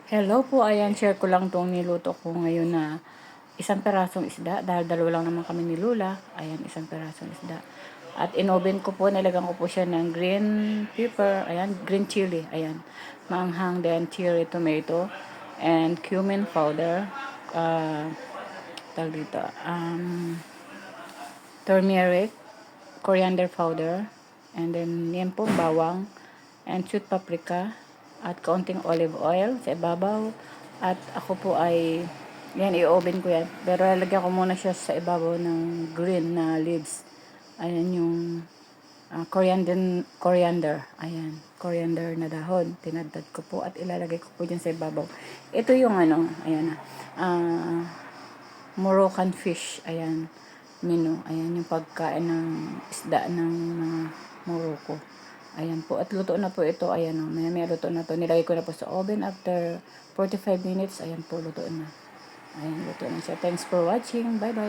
Hello po, ayan, share ko lang tong niluto ko ngayon na isang perasong isda, dahil dalawa lang naman kami ni Lula. Ayan, isang perasong isda. At in-oven ko po, nilagyan ko po siya ng green pepper, ayan, green chili, ayan, maanghang, then cherry tomato, and cumin powder, tawag dito, turmeric, coriander powder, and then yan po, bawang, and sweet paprika, at kaunting olive oil sa ibabaw. At ako po ay, yan, i-oven ko yan. Pero lalagyan ko muna siya sa ibabaw ng green na leaves. Ayan yung coriander. Ayan, coriander na dahon. Tinadtad ko po at ilalagay ko po dyan sa ibabaw. Ito yung ano, ayan na, Moroccan fish. Ayan, menu. Ayan yung pagkain ng isda ng mga Morocco. Ayan po. At luto na po ito. Ayan o. Maya luto na to. Nilagay ko na po sa oven after 45 minutes. Ayan po. Luto na. Ayan. Luto na siya. Thanks for watching. Bye bye.